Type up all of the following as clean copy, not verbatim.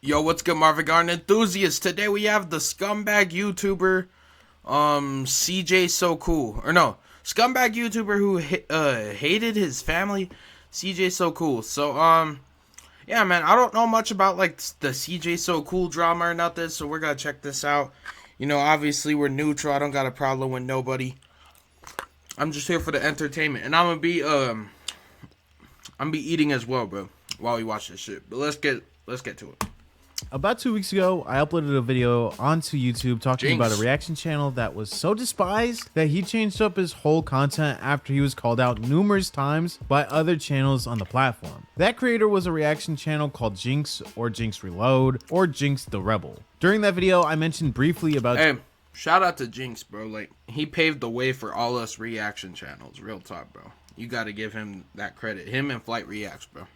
Yo, what's good, Marvin Garden enthusiasts? Today we have the scumbag YouTuber, CJ So Cool. Or no, scumbag YouTuber who hated his family, CJ So Cool. So, yeah, man, I don't know much about, like, the CJ So Cool drama or nothing, so we're gonna check this out. You know, obviously, we're neutral. I don't got a problem with nobody. I'm just here for the entertainment. And I'm gonna be eating as well, bro, while we watch this shit. But let's get to it. About 2 weeks ago, I uploaded a video onto YouTube talking about a reaction channel that was so despised that he changed up his whole content after he was called out numerous times by other channels on the platform. That creator was a reaction channel called Jinx, or Jinx Reload, or Jinx the Rebel. During that video, I mentioned briefly about... Hey, shout out to Jinx, bro. Like, he paved the way for all us reaction channels. Real talk, bro. You gotta give him that credit. Him and Flight Reacts, bro.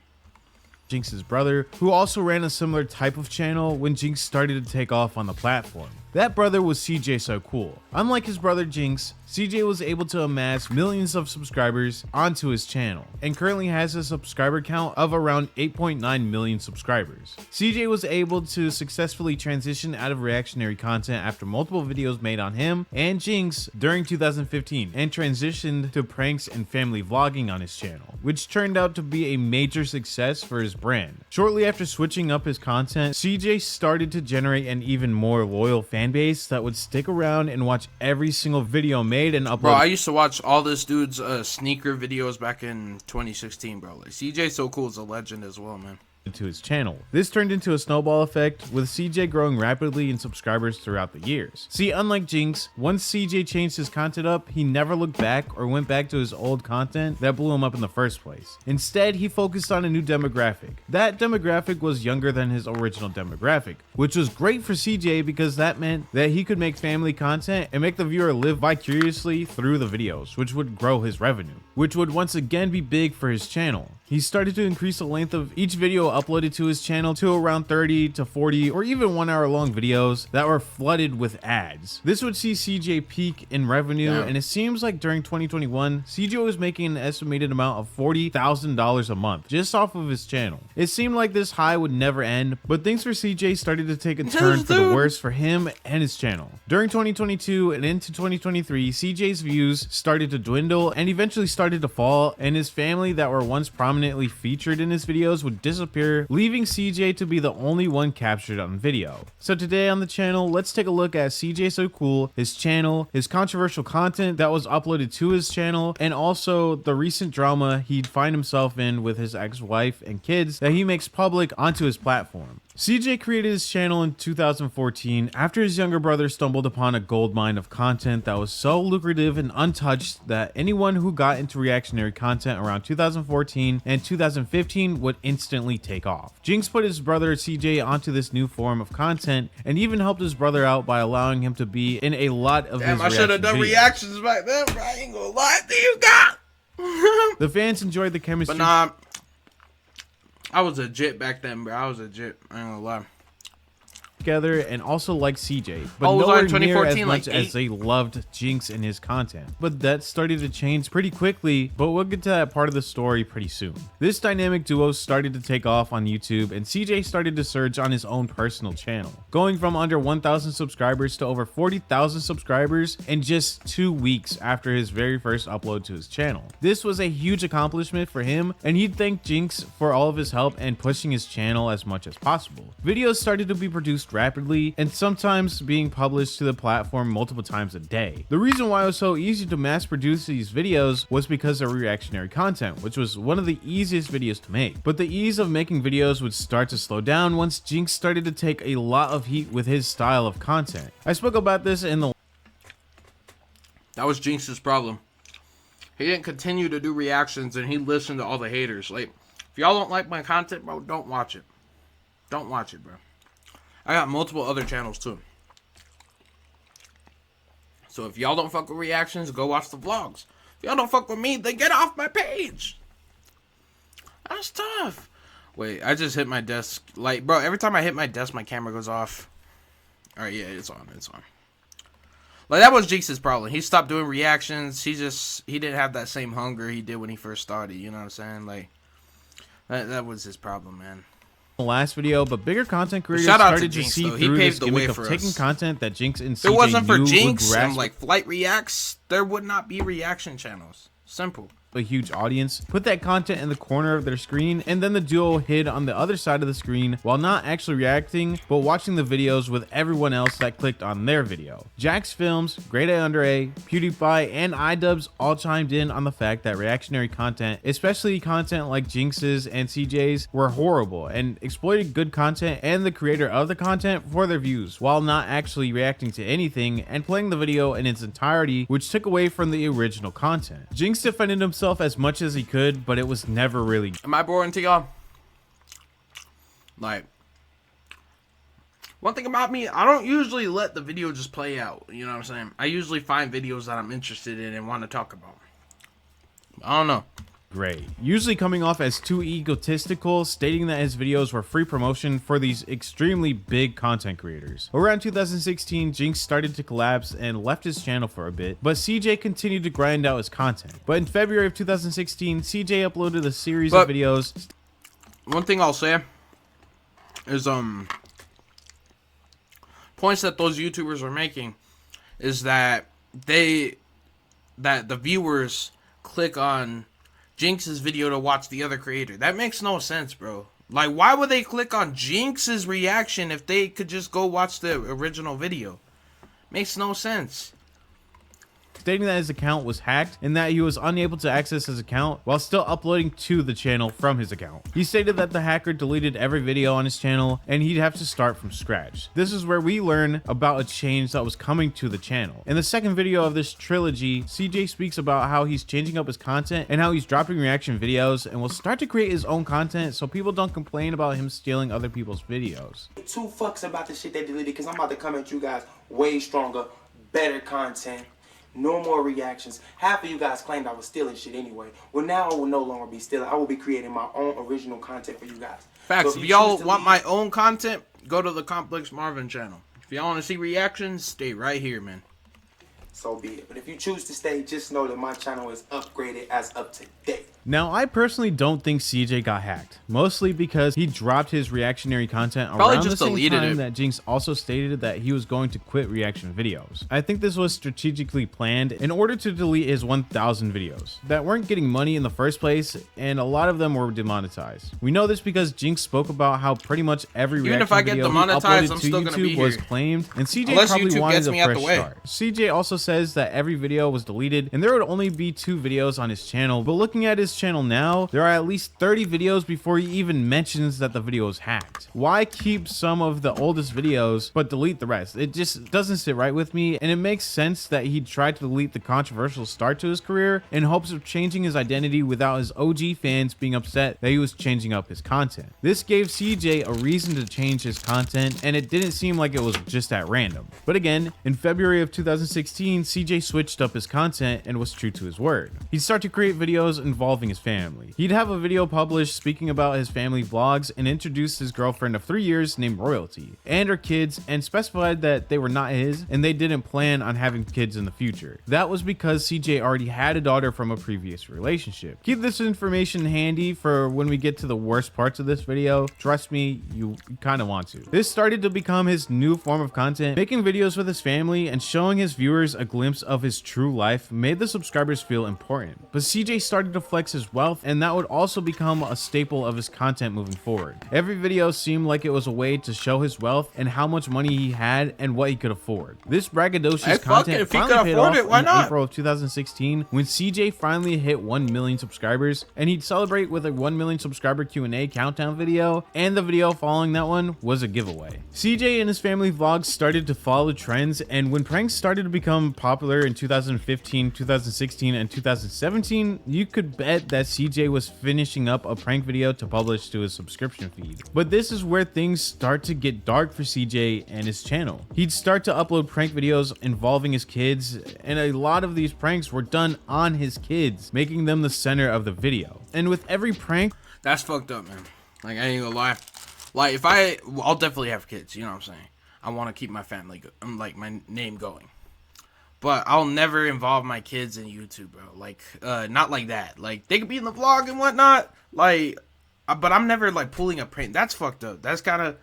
Jinx's brother, who also ran a similar type of channel when Jinx started to take off on the platform. That brother was CJ So Cool. Unlike his brother Jinx, CJ was able to amass millions of subscribers onto his channel, and currently has a subscriber count of around 8.9 million subscribers. CJ was able to successfully transition out of reactionary content after multiple videos made on him and Jinx during 2015, and transitioned to pranks and family vlogging on his channel, which turned out to be a major success for his brand. Shortly after switching up his content, CJ started to generate an even more loyal fan base that would stick around and watch every single video made and upload. Bro, I used to watch all this dude's sneaker videos back in 2016, bro. Like, CJ So Cool is a legend as well, man. To his channel. This turned into a snowball effect, with CJ growing rapidly in subscribers throughout the years. See, unlike Jinx, once CJ changed his content up, he never looked back or went back to his old content that blew him up in the first place. Instead, he focused on a new demographic. That demographic was younger than his original demographic, which was great for CJ because that meant that he could make family content and make the viewer live vicariously through the videos, which would grow his revenue, which would once again be big for his channel. He started to increase the length of each video uploaded to his channel to around 30 to 40 or even 1 hour long videos that were flooded with ads. This would see CJ peak in revenue, and it seems like during 2021, CJ was making an estimated amount of $40,000 a month just off of his channel. It seemed like this high would never end, but things for CJ started to take a turn for the worse for him and his channel. During 2022 and into 2023, CJ's views started to dwindle and eventually started to fall, and his family that were once prominently featured in his videos would disappear, leaving CJ to be the only one captured on video. So today on the channel, let's take a look at CJ So Cool, his channel, his controversial content that was uploaded to his channel, and also the recent drama he'd find himself in with his ex-wife and kids that he makes public onto his platform. CJ created his channel in 2014 after his younger brother stumbled upon a goldmine of content that was so lucrative and untouched that anyone who got into reactionary content around 2014 and 2015 would instantly take off. Jinx put his brother CJ onto this new form of content and even helped his brother out by allowing him to be in a lot of his I should have done videos. reactions back then, bro. I ain't gonna lie to you guys. The fans enjoyed the chemistry. But nah, I was a jit back then, bro. I was a jit. I ain't gonna lie. Together and also like CJ, but Oh, nowhere was that near as 2014, much like as they loved Jinx and his content. But that started to change pretty quickly, but we'll get to that part of the story pretty soon. This dynamic duo started to take off on YouTube, and CJ started to surge on his own personal channel, going from under 1,000 subscribers to over 40,000 subscribers in just 2 weeks after his very first upload to his channel. This was a huge accomplishment for him, and he'd thank Jinx for all of his help and pushing his channel as much as possible. Videos started to be produced rapidly, and sometimes being published to the platform multiple times a day. The reason why it was so easy to mass produce these videos was because of reactionary content, which was one of the easiest videos to make. But the ease of making videos would start to slow down once Jinx started to take a lot of heat with his style of content. I spoke about this in the... That was Jinx's problem. He didn't continue to do reactions, and he listened to all the haters. Like, if y'all don't like my content, bro, don't watch it. Don't watch it, bro. I got multiple other channels too. So if y'all don't fuck with reactions, go watch the vlogs. If y'all don't fuck with me, then get off my page. That's tough. Wait, I just hit my desk. Like, bro, every time I hit my desk, my camera goes off. Alright, yeah, it's on. It's on. Like, that was Jinx's problem. He stopped doing reactions. He didn't have that same hunger he did when he first started. You know what I'm saying? Like, that was his problem, man. last video, but bigger content creators Shout out to started to Jinx, see though. He through paved this the gimmick way of for taking us. content that Jinx and If it CJ wasn't for knew would Jinx and grasp like Flight Reacts, there would not be reaction channels. Simple. a huge audience, put that content in the corner of their screen, and then the duo hid on the other side of the screen while not actually reacting, but watching the videos with everyone else that clicked on their video. Jax Films, Grade A Under A, PewDiePie, and iDubbbz all chimed in on the fact that reactionary content, especially content like Jinx's and CJ's, were horrible and exploited good content and the creator of the content for their views, while not actually reacting to anything and playing the video in its entirety, which took away from the original content. Jinx defended himself as much as he could, but it was never really. Am I boring to y'all? Like, one thing about me, I don't usually let the video just play out. You know what I'm saying? I usually find videos that I'm interested in and want to talk about. I don't know. Great. Usually coming off as too egotistical, stating that his videos were free promotion for these extremely big content creators. Around 2016, Jinx started to collapse and left his channel for a bit, but CJ continued to grind out his content. But in February of 2016, CJ uploaded a series of videos. One thing I'll say is points that those YouTubers are making is that the viewers click on Jinx's video to watch the other creator. That makes no sense, bro. Like, why would they click on Jinx's reaction if they could just go watch the original video? Makes no sense. Stating that his account was hacked and that he was unable to access his account while still uploading to the channel from his account. He stated that the hacker deleted every video on his channel and he'd have to start from scratch. This is where we learn about a change that was coming to the channel. In the second video of this trilogy, CJ speaks about how he's changing up his content and how he's dropping reaction videos and will start to create his own content so people don't complain about him stealing other people's videos. Two fucks about the shit they deleted because I'm about to come at you guys way stronger, better content. No more reactions. Half of you guys claimed I was stealing shit anyway. Well, now I will no longer be stealing. I will be creating my own original content for you guys. Facts. So if y'all want my own content, go to the Complex Marvin channel. If y'all want to see reactions, stay right here, man. So be it. But if you choose to stay, just know that my channel is upgraded as up to date. Now, I personally don't think CJ got hacked, mostly because he dropped his reactionary content Probably around just the same deleted time it. that Jinx also stated that he was going to quit reaction videos. I think this was strategically planned in order to delete his 1,000 videos that weren't getting money in the first place, and a lot of them were demonetized. We know this because Jinx spoke about how pretty much every Even reaction if I get video he demonetized, uploaded I'm to still gonna be YouTube was here. claimed, and CJ Unless probably YouTube wanted gets a me out the fresh way. start. CJ also says that every video was deleted and there would only be 2 videos on his channel, but looking at his channel now, there are at least 30 videos before he even mentions that the video was hacked. Why keep some of the oldest videos but delete the rest? It just doesn't sit right with me, and it makes sense that he tried to delete the controversial start to his career in hopes of changing his identity without his OG fans being upset that he was changing up his content. This gave CJ a reason to change his content, and it didn't seem like it was just at random. But again, in February of 2016, CJ switched up his content and was true to his word. He'd start to create videos involving his family. He'd have a video published speaking about his family vlogs and introduced his girlfriend of 3 years named Royalty and her kids, and specified that they were not his and they didn't plan on having kids in the future. That was because CJ already had a daughter from a previous relationship. Keep this information handy for when we get to the worst parts of this video. Trust me, you kind of want to. This started to become his new form of content. Making videos with his family and showing his viewers a glimpse of his true life made the subscribers feel important. But CJ started to flex his wealth, and that would also become a staple of his content moving forward. Every video seemed like it was a way to show his wealth and how much money he had and what he could afford. This braggadocious content finally paid off in April of 2016 when CJ finally hit 1 million subscribers, and he'd celebrate with a 1 million subscriber Q&A countdown video, and the video following that one was a giveaway. CJ and his family vlogs started to follow trends, and when pranks started to become popular in 2015, 2016, and 2017, you could bet that CJ was finishing up a prank video to publish to his subscription feed. But this is where things start to get dark for CJ and his channel. He'd start to upload prank videos involving his kids, and a lot of these pranks were done on his kids, making them the center of the video. And with every prank, That's fucked up, man. Like, I ain't gonna lie. Like, I'll definitely have kids, you know what I'm saying? I want to keep my family, like, my name going. But I'll never involve my kids in YouTube, bro. Like, not like that. Like, they could be in the vlog and whatnot. Like, but I'm never like pulling a prank. That's fucked up. That's kind of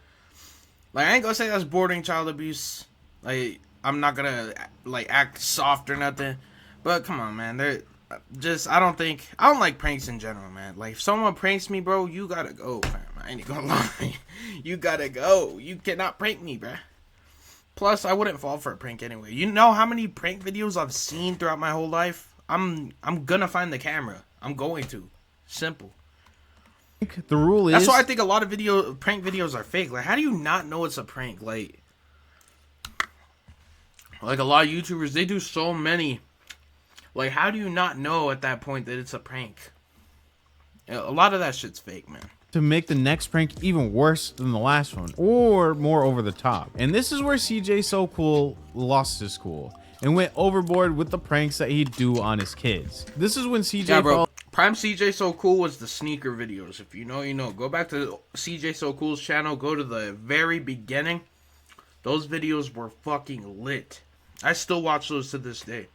like, I ain't gonna say that's bordering child abuse. Like, I'm not gonna like act soft or nothing, but come on, man. They're just, I don't like pranks in general, man. Like, if someone pranks me, bro, you gotta go, fam. I ain't gonna lie. You gotta go. You cannot prank me, bruh. Plus, I wouldn't fall for a prank anyway. You know how many prank videos I've seen throughout my whole life? I'm gonna find the camera. I'm going to. Simple. The rule is... That's why I think a lot of prank videos are fake. Like, how do you not know it's a prank? Like a lot of YouTubers, they do so many. Like, how do you not know at that point that it's a prank? A lot of that shit's fake, man. To make the next prank even worse than the last one, or more over the top. And this is where CJ So Cool lost his cool and went overboard with the pranks that he'd do on his kids. This is when CJ... Yeah, bro. Prime CJ So Cool was the sneaker videos. If you know, you know. Go back to CJ So Cool's channel. Go to the very beginning. Those videos were fucking lit. I still watch those to this day.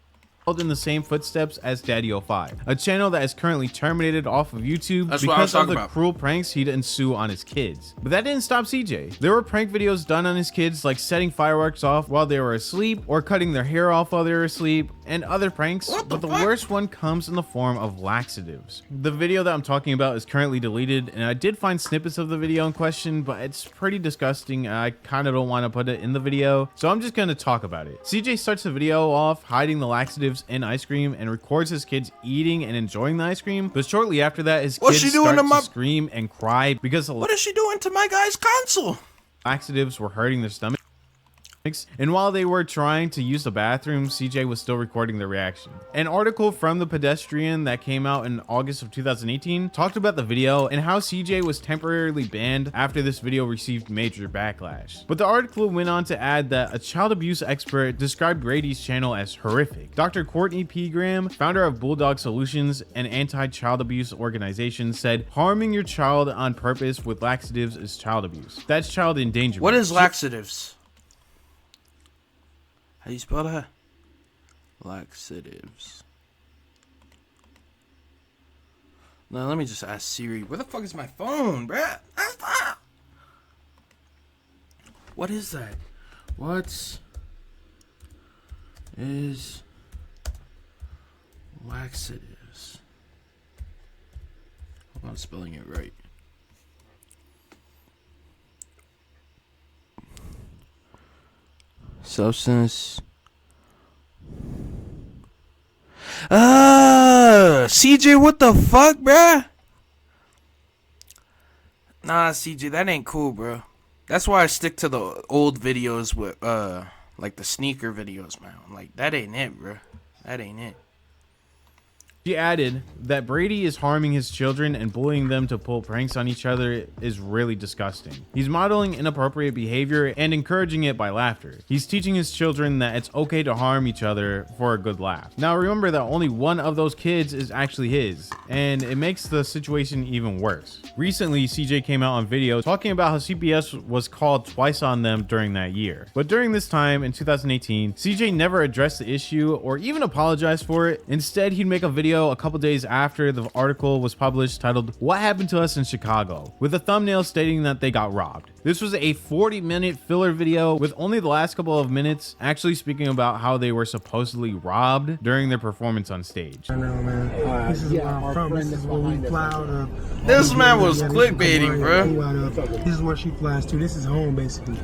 In the same footsteps as Daddy05, a channel that is currently terminated off of YouTube because of the cruel pranks he'd ensue on his kids. But that didn't stop CJ. There were prank videos done on his kids, like setting fireworks off while they were asleep, or cutting their hair off while they were asleep, and other pranks. But the worst one comes in the form of laxatives. The video that I'm talking about is currently deleted, and I did find snippets of the video in question, but it's pretty disgusting. I kind of don't want to put it in the video, so I'm just going to talk about it. CJ starts the video off hiding the laxatives and ice cream and records his kids eating and enjoying the ice cream, but shortly after that his kids start to scream and cry because what is she doing to my guy's console? Laxatives were hurting their stomachs. And while they were trying to use the bathroom, CJ was still recording their reaction. An article from The Pedestrian that came out in August of 2018 talked about the video and how CJ was temporarily banned after this video received major backlash. But the article went on to add that a child abuse expert described Brady's channel as horrific. Dr. Courtney P. Graham, founder of Bulldog Solutions, an anti-child abuse organization, said harming your child on purpose with laxatives is child abuse. That's child endangerment. What is laxatives? How do you spell that? Laxatives. Now let me just ask Siri. Where the fuck is my phone, bruh? What is that? What is laxatives? I'm not spelling it right. Substance. CJ, what the fuck, bruh? Nah, CJ, that ain't cool, bro. That's why I stick to the old videos with, like the sneaker videos, man. Like, that ain't it, bro. That ain't it. She added that Brady is harming his children and bullying them to pull pranks on each other is really disgusting. He's modeling inappropriate behavior and encouraging it by laughter. He's teaching his children that it's okay to harm each other for a good laugh. Now remember that only one of those kids is actually his, and it makes the situation even worse. Recently, CJ came out on video talking about how CPS was called twice on them during that year. But during this time in 2018, CJ never addressed the issue or even apologized for it. Instead, he'd make a video a couple days after the article was published titled "What Happened to Us in Chicago?" with a thumbnail stating that they got robbed. This was a 40-minute filler video with only the last couple of minutes actually speaking about how they were supposedly robbed during their performance on stage. I know, man. This is where I'm from. This is where we fly out of. This man was clickbaiting, bro. This is where she flies to. This is home, basically.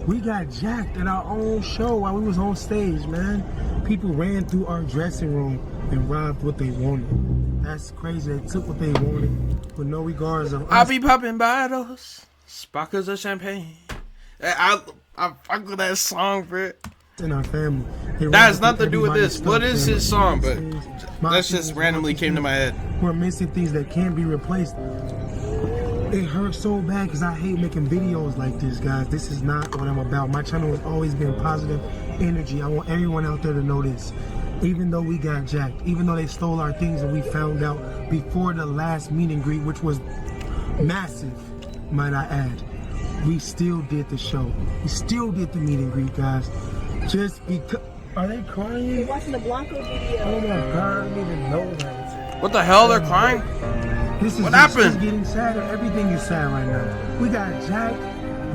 We got jacked at our own show while we was on stage, man. People ran through our dressing room and robbed what they wanted. That's crazy. They took what they wanted with no regards of us. I'll be popping bottles, sparkles of champagne. I fuck with that song, bro. In our family. That has nothing to do with this. What is his song, but that just randomly came to my head. We're missing things that can't be replaced. It hurts so bad because I hate making videos like this, guys. This is not what I'm about. My channel has always been positive energy. I want everyone out there to know this. Even though we got jacked, even though they stole our things and we found out before the last meet and greet, which was massive, might I add, we still did the show. We still did the meet and greet, guys. Just because... Are they crying? Watching the Blanco video. Oh my God, I didn't even know that. What the hell? They're crying? This is What just happened? getting sadder. Everything is sad right now. We got Jack,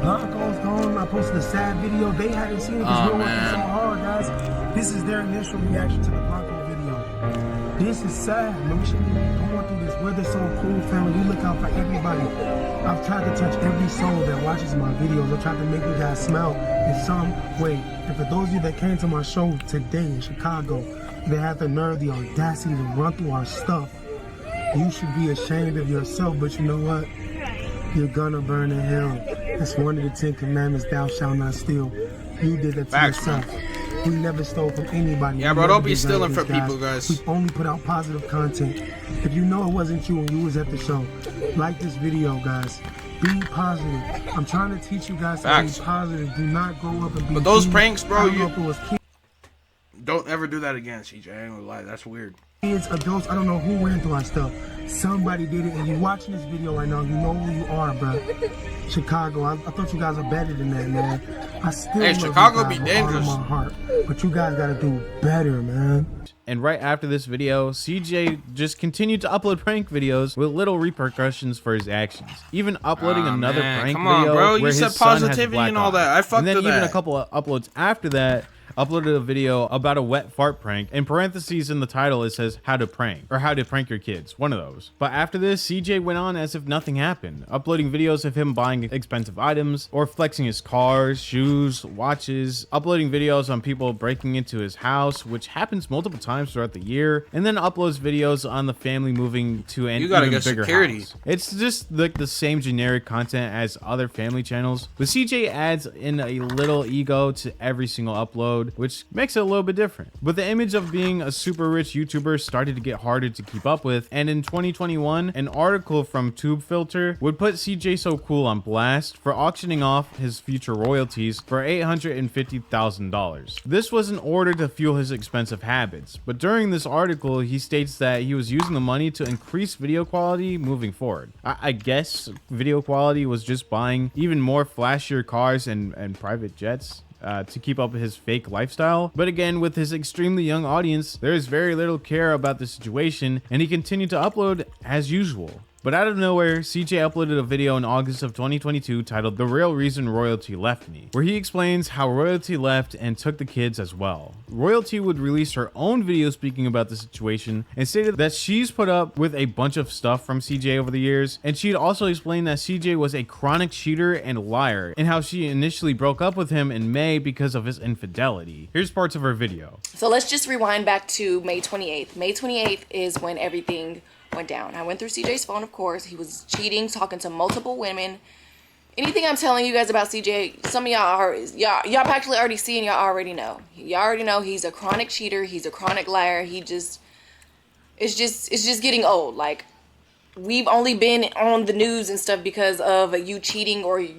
Blanco's gone. I posted a sad video. They hadn't seen it because we're working so hard, guys. This is their initial reaction to the Blanco video. This is sad, man. We shouldn't be going through this. We're the So Cool family. We look out for everybody. I've tried to touch every soul that watches my videos. I've tried to make you guys smile in some way. And for those of you that came to my show today in Chicago, they had the nerve, the audacity to run through our stuff, you should be ashamed of yourself. But you know what? You're gonna burn in hell. It's one of the 10 commandments, thou shalt not steal. You did that to yourself. We never stole from anybody. Yeah, bro, don't be stealing from people, guys. We only put out positive content. If you know it wasn't you when you was at the show, like this video, guys. Be positive. I'm trying to teach you guys to be positive. Do not grow up and be. But those pranks, bro, don't ever do that again, CJ. I ain't gonna lie, that's weird. Kids, adults, I don't know who ran through our stuff. Somebody did it, and you're watching this video right now. You know who you are, bro. Chicago, I thought you guys are better than that, man. I still love Chicago you guys be with all of dangerous. my heart, but you guys gotta do better, man. And right after this video, CJ just continued to upload prank videos with little repercussions for his actions. Even uploading another prank video bro. where You his said son has a positivity black and all eye. that. I fucked And then with even that. a couple of uploads after that, uploaded a video about a wet fart prank. In parentheses in the title, it says how to prank or how to prank your kids. One of those. But after this, CJ went on as if nothing happened, uploading videos of him buying expensive items or flexing his cars, shoes, watches, uploading videos on people breaking into his house, which happens multiple times throughout the year, and then uploads videos on the family moving to an even bigger house. It's just like the same generic content as other family channels, but CJ adds in a little ego to every single upload, which makes it a little bit different. But the image of being a super rich YouTuber started to get harder to keep up with, and in 2021, an article from TubeFilter would put CJ So Cool on blast for auctioning off his future royalties for $850,000. This was in order to fuel his expensive habits, but during this article, he states that he was using the money to increase video quality moving forward. I guess video quality was just buying even more flashier cars and private jets to keep up his fake lifestyle. But again, with his extremely young audience, there is very little care about the situation, and he continued to upload as usual. But out of nowhere, CJ uploaded a video in August of 2022 titled "The Real Reason Royalty Left Me," where he explains how Royalty left and took the kids as well. Royalty would release her own video speaking about the situation and stated that she's put up with a bunch of stuff from CJ over the years, and she'd also explained that CJ was a chronic cheater and liar, and how she initially broke up with him in May because of his infidelity. Here's parts of her video. So let's just rewind back to May 28th. May 28th is when everything went down. I went through CJ's phone, of course. He was cheating, talking to multiple women. Anything I'm telling you guys about CJ, some of y'all actually already see and y'all already know. Y'all already know he's a chronic cheater. He's a chronic liar. It's just getting old. Like, we've only been on the news and stuff because of you cheating, or you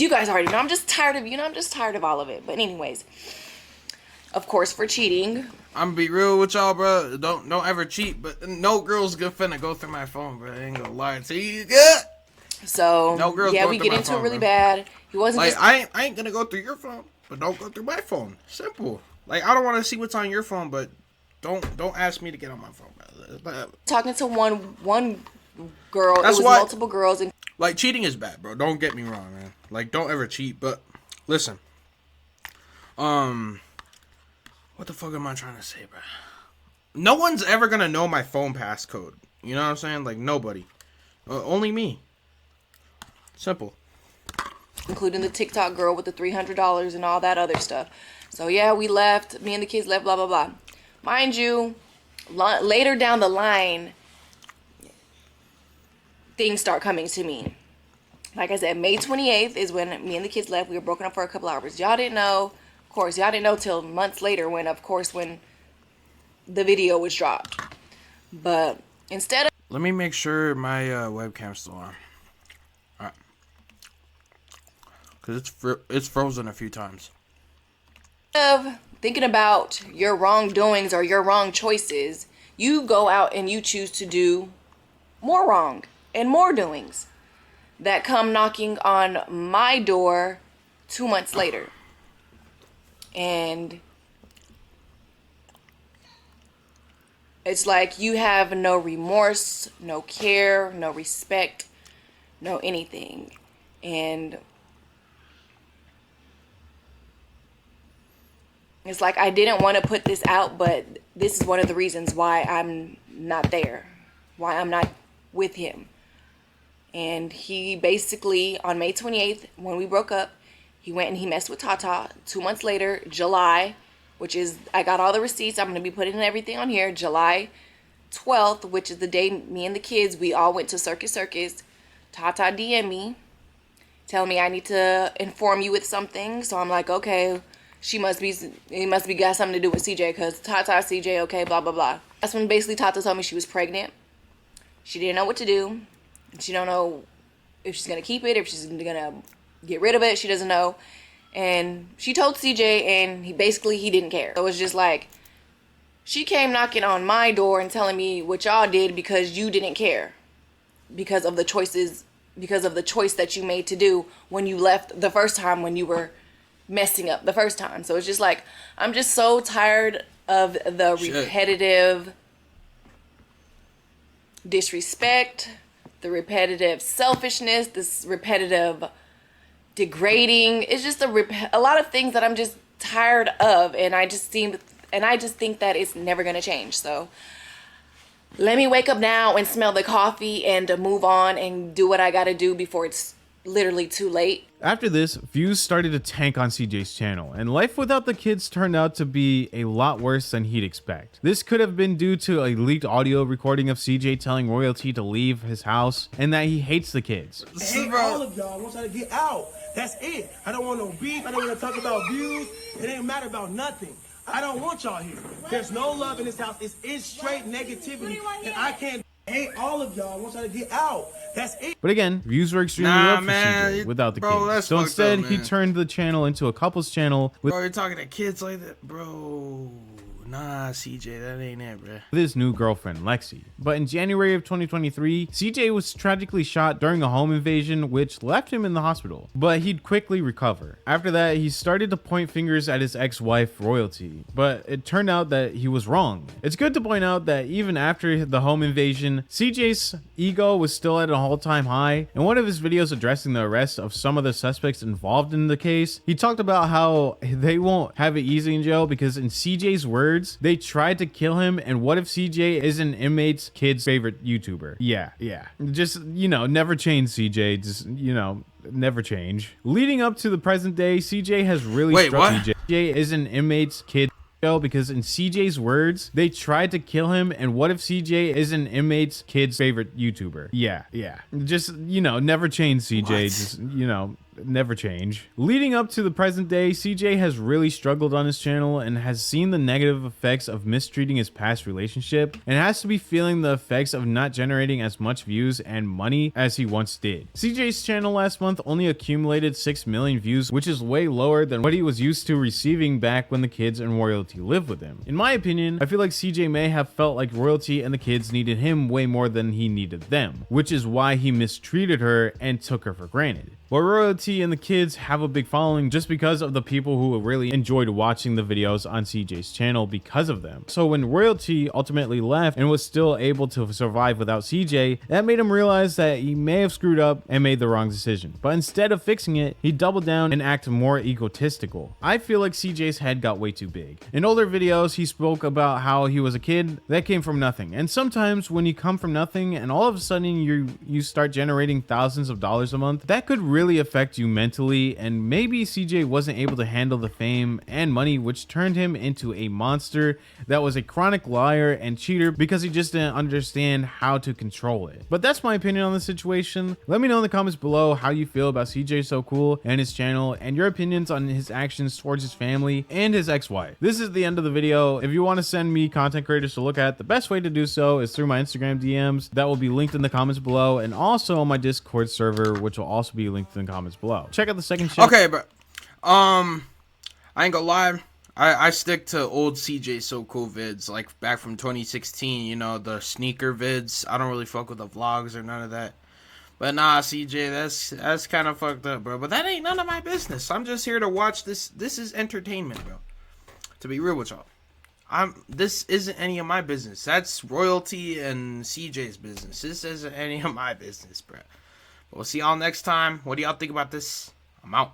guys already know. I'm just tired of I'm just tired of all of it. But anyways, of course, for cheating, I'm gonna be real with y'all, bro. Don't ever cheat, but no girl's finna go through my phone, bro. I ain't gonna lie to you. So no girls yeah, going we through get my into phone, it really bro. bad. He wasn't like just, I ain't gonna go through your phone, but don't go through my phone. Simple. Like, I don't want to see what's on your phone, but don't ask me to get on my phone, bro. Talking to one girl. That's it was why, multiple girls. And like, cheating is bad, bro. Don't get me wrong, man. Like, don't ever cheat. But listen, what the fuck am I trying to say, bro? No one's ever gonna know my phone passcode. You know what I'm saying? Like, nobody. Only me. Simple. including the TikTok girl with the $300 and all that other stuff. So yeah, we left. Me and the kids left, blah, blah, blah. Mind you, later down the line, things start coming to me. Like I said, May 28th is when me and the kids left. We were broken up for a couple hours. Y'all didn't know. Of course, y'all didn't know till months later when the video was dropped. But instead of... Let me make sure my webcam's still on. Alright. Because it's frozen a few times. Of thinking about your wrongdoings or your wrong choices, you go out and you choose to do more wrong and more doings that come knocking on my door 2 months later. And It's like you have no remorse, no care, no respect, no anything. And it's like I didn't want to put this out, but this is one of the reasons why I'm not there, why I'm not with him. And he basically, on May 28th, when we broke up, he went and he messed with Tata. 2 months later, July, which is, I got all the receipts, I'm going to be putting everything on here, July 12th, which is the day me and the kids, we all went to Circus. Tata DM me, telling me I need to inform you with something. So I'm like, okay, it must be got something to do with CJ, because Tata, CJ, okay, blah, blah, blah. That's when basically Tata told me she was pregnant. She didn't know what to do. She don't know if she's going to keep it, if she's going to get rid of it. She doesn't know. And she told CJ, and he didn't care. So it was just like, she came knocking on my door and telling me what y'all did because you didn't care. Because of the choice that you made to do when you left the first time, when you were messing up the first time. So it's just like, I'm just so tired of the repetitive disrespect, the repetitive selfishness, this repetitive degrading. It's just a lot of things that I'm just tired of, and I just think that it's never gonna change. So let me wake up now and smell the coffee and move on and do what I gotta do before it's literally too late. After this, views started to tank on CJ's channel, and life without the kids turned out to be a lot worse than he'd expect. This could have been due to a leaked audio recording of CJ telling royalty to leave his house and that he hates the kids. I hate all of y'all. I want y'all to get out. That's it. I don't want no beef. I don't want to talk about views. It ain't matter about nothing. I don't want y'all here. There's no love in this house. It's straight negativity, and I can't. I hate all of y'all. I want y'all to get out. That's it. But again, views were extremely low for CJ without the kids. That's So instead, up, he turned the channel into a couples channel with Bro, you're talking to kids like that, bro. Nah, CJ, that ain't it, bro. his new girlfriend, Lexi. But in January of 2023, CJ was tragically shot during a home invasion, which left him in the hospital. But he'd quickly recover. After that, he started to point fingers at his ex-wife, Royalty. But it turned out that he was wrong. It's good to point out that even after the home invasion, CJ's ego was still at an all-time high. In one of his videos addressing the arrest of some of the suspects involved in the case, he talked about how they won't have it easy in jail because, in CJ's words, they tried to kill him, and what if CJ is an inmate's kid's favorite YouTuber? Yeah. Just, never change, CJ. Just, never change. Leading up to the present day, CJ has really struck CJ. CJ is an inmate's kid because, in CJ's words, they tried to kill him, and what if CJ is an inmate's kid's favorite YouTuber? Yeah. Just, never change, CJ. What? Just, never change. Leading up to the present day, CJ has really struggled on his channel and has seen the negative effects of mistreating his past relationship, and has to be feeling the effects of not generating as much views and money as he once did. CJ's channel last month only accumulated 6 million views, which is way lower than what he was used to receiving back when the kids and Royalty lived with him. In my opinion, I feel like CJ may have felt like Royalty and the kids needed him way more than he needed them, which is why he mistreated her and took her for granted. But Royalty and the kids have a big following just because of the people who really enjoyed watching the videos on CJ's channel because of them. So when Royalty ultimately left and was still able to survive without CJ, that made him realize that he may have screwed up and made the wrong decision. But instead of fixing it, he doubled down and acted more egotistical. I feel like CJ's head got way too big. In older videos, he spoke about how he was a kid that came from nothing. And sometimes when you come from nothing and all of a sudden you start generating thousands of dollars a month, that could really affect you mentally, and maybe CJ wasn't able to handle the fame and money, which turned him into a monster that was a chronic liar and cheater because he just didn't understand how to control it. But that's my opinion on the situation. Let me know in the comments below how you feel about CJ So Cool and his channel, and your opinions on his actions towards his family and his ex-wife. This is the end of the video. If you want to send me content creators to look at, the best way to do so is through my Instagram DMs. That will be linked in the comments below, and also on my Discord server, which will also be linked in the comments below. Check out the second channel. Okay, but I ain't gonna lie, I stick to old CJ So Cool vids, like back from 2016, the sneaker vids. I don't really fuck with the vlogs or none of that. But nah, CJ, that's kind of fucked up, bro. But that ain't none of my business. I'm just here to watch this. This is entertainment, bro. To be real with y'all. This isn't any of my business. That's royalty and CJ's business. This isn't any of my business, bro. We'll see y'all next time. What do y'all think about this? I'm out.